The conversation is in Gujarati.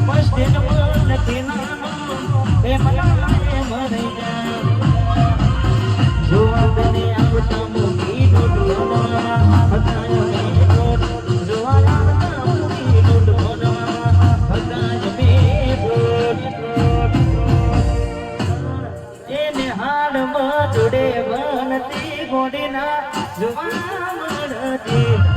મસ્તી નથી નાનું એ મનાએ મરી જા જોવા તને આવતા મોટી ડોડોના હતાય મે ડોડ જોવા આવતા મોટી ડોડોના હતાય મે ડોડ એને હાડ મજડે બનતી ગોડીના જોવા મળતી